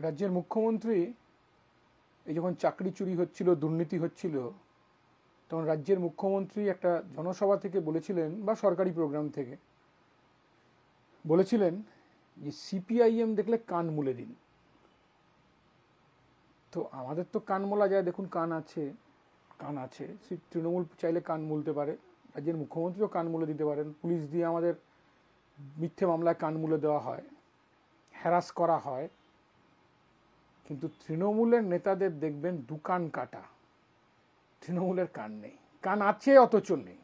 রাজ্যের মুখ্যমন্ত্রী এই যখন চাকরি চুরি হচ্ছিল, দুর্নীতি হচ্ছিল, তখন রাজ্যের মুখ্যমন্ত্রী একটা জনসভা থেকে বলেছিলেন, বা সরকারি প্রোগ্রাম থেকে বলেছিলেন যে সিপিআইএম দেখলে কান মুলে দিন। তো আমাদের তো কান মোলা যায়, দেখুন কান আছে, কান আছে। তৃণমূল চাইলে কান মুলতে পারে, রাজ্যের মুখ্যমন্ত্রীও কান মুলে দিতে পারেন। পুলিশ দিয়ে আমাদের মিথ্যে মামলায় কান মুলে দেওয়া হয়, হ্যারাস করা হয়। কিন্তু তৃণমূলের নেতাদের দেখবেন দুকান কাটা, তৃণমূলের কান নেই। কান আছে অথচ নেই।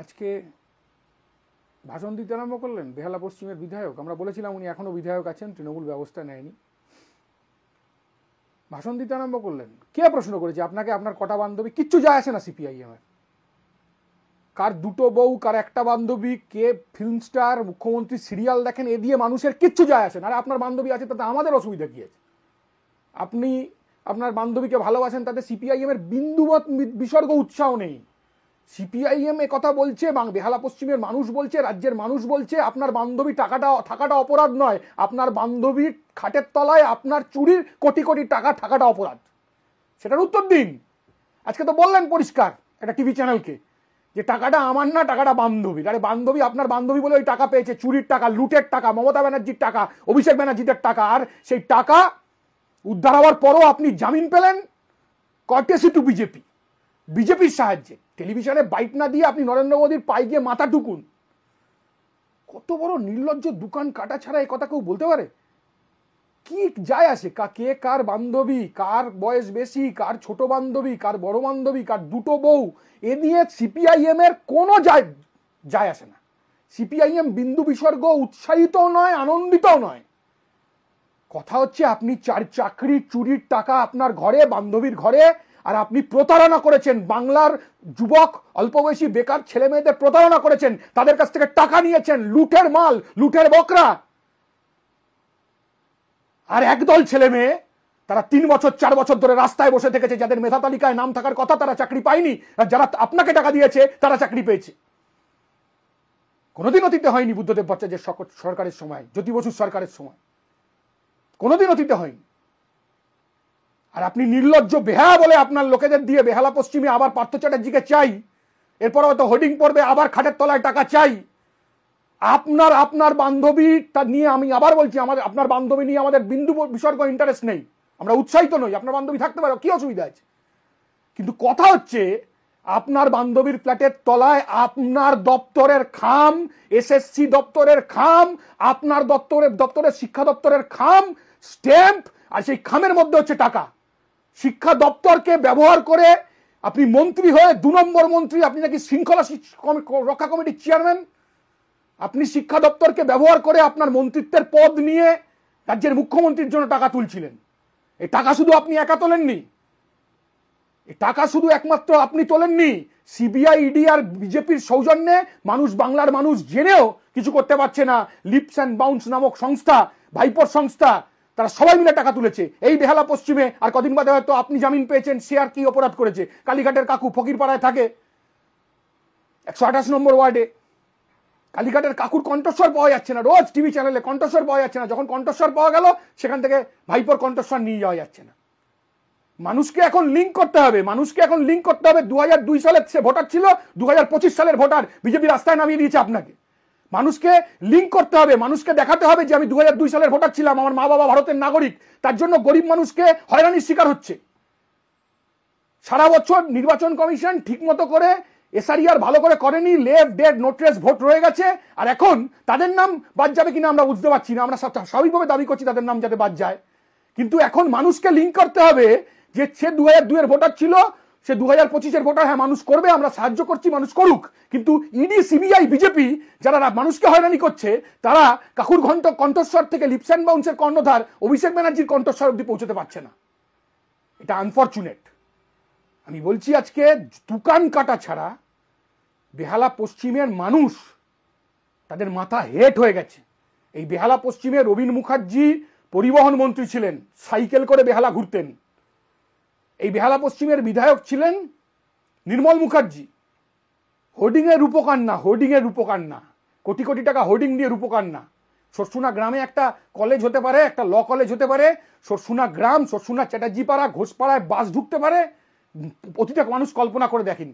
আজকে ভাষণ দিতে আরম্ভ করলেন বেহালা পশ্চিমের বিধায়ক। আমরা বলেছিলাম উনি এখনো বিধায়ক আছেন, তৃণমূল ব্যবস্থা নেয়নি। ভাষণ দিতে আরম্ভ করলেন। কে প্রশ্ন করেছে আপনাকে আপনার কটা বান্ধবী? কিচ্ছু যায় আসে না সিপিআইএম এর। কার দুটো বউ, কার একটা বান্ধবী, কে ফিল্ম স্টার, মুখ্যমন্ত্রী সিরিয়াল দেখেন, এ দিয়ে মানুষের কিচ্ছু যায় আসে না। আর আপনার বান্ধবী আছে তাতে আমাদের অসুবিধা কি আছে? আপনি আপনার বান্ধবীকে ভালোবাসেন, তাতে সিপিআইএম এর বিন্দুবৎ বিসর্গ উৎসাহ নেই। সিপিআইএম এ কথা বলছে, বেহালা পশ্চিমের মানুষ বলছে, রাজ্যের মানুষ বলছে আপনার বান্ধবী থাকাটা অপরাধ নয়, আপনার বান্ধবীর খাটের তলায় আপনার চুরির কোটি কোটি টাকা থাকাটা অপরাধ। সেটার উত্তর দিন। আজকে তো বললেন পরিষ্কার একটা টিভি চ্যানেলকে যে টাকাটা আমার না, টাকাটা বান্ধবীর। আরে বান্ধবী, আপনার বান্ধবী বলে ওই টাকা পেয়েছে, চুরির টাকা, লুটের টাকা, মমতা ব্যানার্জির টাকা, অভিষেক ব্যানার্জিদের টাকা। আর সেই টাকা উদ্ধার হওয়ার পরও আপনি জামিন পেলেন কর্টেসি টু বিজেপি, বিজেপির সাহায্যে। টেলিভিশনে বাইট না দিয়ে আপনি নরেন্দ্র মোদীর পায়ে গিয়ে মাথা টুকুন। কত বড় নির্লজ্জ দোকান কাটা ছাড়া এই কথা কেউ বলতে পারে? কি যায় আসে কে কার বান্ধবী, কার বয়স বেশি, কার ছোট বান্ধবী, কার বড় বান্ধবী, কার দুটো বউ, এ নিয়ে সিপিআইএম এর কোনো যায় আসে না। সিপিআইএম বিন্দু বিসর্গ উৎসাহিত নয়, আনন্দিতও নয়। কথা হচ্ছে আপনি চাকরি চুরির টাকা আপনার ঘরে, বান্ধবীর ঘরে, আর আপনি প্রতারণা করেছেন। বাংলার যুবক, অল্প বয়সী বেকার ছেলে মেয়েদের প্রতারণা করেছেন, তাদের কাছ থেকে টাকা নিয়েছেন, লুটের মাল, লুটের বকরা। আর একদল ছেলে মেয়ে তারা 3 বছর 4 বছর ধরে রাস্তায় বসে থেকেছে, যাদের মেধা তালিকায় নাম থাকার কথা তারা চাকরি পায়নি, আর যারা আপনাকে টাকা দিয়েছে তারা চাকরি পেয়েছে। কোনোদিন অতীতে হয়নি বুদ্ধদেব ভট্টাচার্যের সরকারের সময়, জ্যোতি বসুর সরকারের সময়, কোনোদিন অতীতে হয়নি। আর আপনি নির্লজ্জ বেহায়া বলে আপনার লোকেদের দিয়ে বেহালা পশ্চিমে আবার পার্থ চ্যাটার্জিকে চাই, এরপর হয়তো হোর্ডিং পড়বে আবার খাটের তলায় টাকা চাই। আপনার বান্ধবীটা নিয়ে, আমি আবার বলছি, আপনার বান্ধবী নিয়ে আমাদের বিন্দু বিসর্গ ইন্টারেস্ট নেই, আমরা উৎসাহিত নই। আপনার বান্ধবী থাকতে পারে, কি অসুবিধা আছে? কিন্তু কথা হচ্ছে আপনার বান্ধবীর ফ্ল্যাটের তলায় আপনার দপ্তরের খাম, এসএসসি দপ্তরের খাম, আপনার দপ্তরের শিক্ষা দপ্তরের খাম, স্ট্যাম্প, আর সেই খামের মধ্যে হচ্ছে টাকা। শিক্ষা দপ্তরকে ব্যবহার করে আপনি মন্ত্রী হয়ে 2 নম্বর মন্ত্রী, আপনি নাকি শৃঙ্খলা রক্ষা কমিটির চেয়ারম্যান। আপনি শিক্ষা দপ্তরকে ব্যবহার করে আপনার মন্ত্রিত্বের পদ নিয়ে রাজ্যের মুখ্যমন্ত্রীর জন্য টাকা তুলছিলেন। এই টাকা শুধু আপনি একা তোলেননি, এই টাকা শুধু একমাত্র আপনি তোলেননি, সিবিআই, ইডি আর বিজেপির সৌজন্যে মানুষ, বাংলার মানুষ জেনেও কিছু করতে পারছে না, লিপস অ্যান্ড বাউন্স নামক সংস্থা, ভাইপোর সংস্থা, তারা সবাই মিলে টাকা তুলেছে এই বেহালা পশ্চিমে। আর কদিন বাদে হয়তো আপনি জামিন পেয়েছেন। সে আর কি অপরাধ করেছে? কালীঘাটের কাকু ফকিরপাড়ায় থাকে, 128 নম্বর ওয়ার্ডে। কালীঘাটের কাকুর কণ্ঠস্বর পাওয়া যাচ্ছে না, রোজ টিভি চ্যানেলে কণ্ঠস্বর পাওয়া যাচ্ছে না। যখন কণ্ঠস্বর পাওয়া গেল, সেখান থেকে ভাইপোর কণ্ঠস্বর নিয়ে যাওয়া যাচ্ছে না। মানুষকে এখন লিঙ্ক করতে হবে, 2002 সালের সে ভোটার ছিল, 2025 সালের ভোটার বিজেপি রাস্তায় নামিয়ে দিয়েছে আপনাকে। মানুষকে লিঙ্ক করতে হবে, মানুষকে দেখাতে হবে যে আমি 2002 সালের ভোটার ছিলাম, আমার মা বাবা ভারতের নাগরিক। তার জন্য গরিব মানুষকে হয়রানির শিকার হচ্ছে। সারা বছর নির্বাচন কমিশন ঠিক মতো করে এসআরইআর ভালো করে করেনি, লেফট ডেড নোট্রেস ভোট রয়ে গেছে। আর এখন তাদের নাম বাদ যাবে কিনা আমরা বুঝতে পারছি না। আমরা স্বাভাবিকভাবে দাবি করছি তাদের নাম যাতে বাদ যায়, কিন্তু এখন মানুষকে লিঙ্ক করতে হবে যে সে 2002 এর ভোটার ছিল, সে 2025 এর ভোটার। হ্যাঁ, মানুষ করবে, আমরা সাহায্য করছি, মানুষ করুক। কিন্তু ইডি, সিবিআই, বিজেপি যারা মানুষকে হয়রানি করছে, তারা কাকুর কণ্ঠস্বর থেকে লিপস অ্যান্ড বাউন্সের কর্ণধার অভিষেক ব্যানার্জির কণ্ঠস্বর অব্দি পৌঁছতে পারছে না। এটা আনফরচুনেট। আমি বলছি আজকে দোকান কাটা ছাড়া বেহালা পশ্চিমের মানুষ, তাদের মাথা হেট হয়ে গেছে। এই বেহালা পশ্চিমে রবীন মুখার্জি পরিবহন মন্ত্রী ছিলেন, সাইকেল করে বেহালা ঘুরতেন। এই বেহালা পশ্চিমের বিধায়ক ছিলেন নির্মল মুখার্জি। হোর্ডিং এর রূপকার না, কোটি কোটি টাকা হোর্ডিং দিয়ে রূপকার না। সরসুনা গ্রামে একটা কলেজ হতে পারে, একটা ল কলেজ হতে পারে, সরসুনা গ্রাম, সরসুনা চ্যাটার্জি পাড়া, ঘোষপাড়ায় বাস ঢুকতে পারে, প্রতিটা মানুষ কল্পনা করে দেখেন।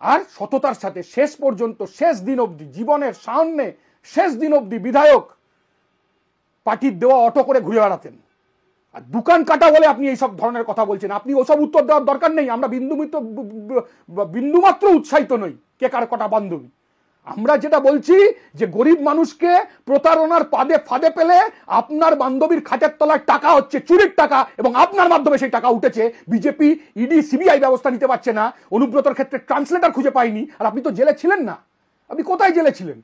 আর সততার সাথে শেষ পর্যন্ত, শেষ দিন অবধি, জীবনের সামনে শেষ দিন অবধি বিধায়ক পার্টির দেওয়া অটো করে ঘুরে বেড়াতেন। আর দোকান কাটা বলে আপনি এইসব ধরনের কথা বলছেন, আপনি ওসব উত্তর দেওয়ার দরকার নেই। আমরা বিন্দুমাত্র উৎসাহিত নই কে কার কটা বান্ধবী। আমরা যেটা বলছি যে গরিব মানুষকে প্রতারণার ফাঁদে পেলে আপনার বান্ধবীর খাটের তলায় টাকা হচ্ছে চুরির টাকা, এবং আপনার মাধ্যমে সেই টাকা উঠেছে। বিজেপি, ইডি, সিবিআই ব্যবস্থা নিতে পারছে না, অনুব্রতর ক্ষেত্রে ট্রান্সলেটর খুঁজে পায়নি। আর আপনি তো জেলে ছিলেন না। আপনি কোথায় জেলে ছিলেন?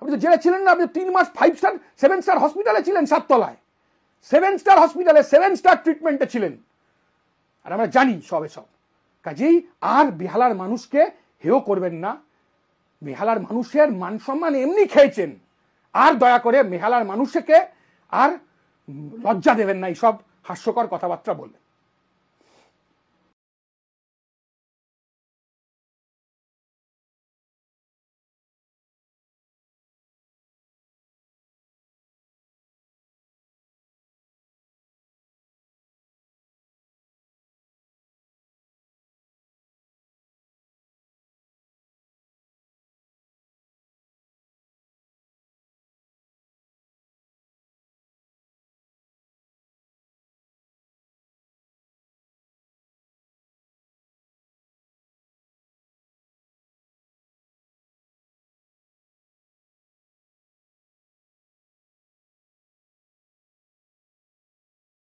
আপনি তো জেলে ছিলেন না, আপনি 3 মাস 7 স্টার হসপিটালে ছিলেন, 7 তলায় 7 স্টার হসপিটালে 7 স্টার ট্রিটমেন্টে ছিলেন। আর আমরা জানি সবে সব। কাজেই আর বেহালার মানুষকে হেয় করবেন না। মেহালার মানুষের মান সম্মান এমনি খেয়েছেন, আর দয়া করে মেহালার মানুষকে আর লজ্জা দেবেন না এইসব হাস্যকর কথাবার্তা বলে।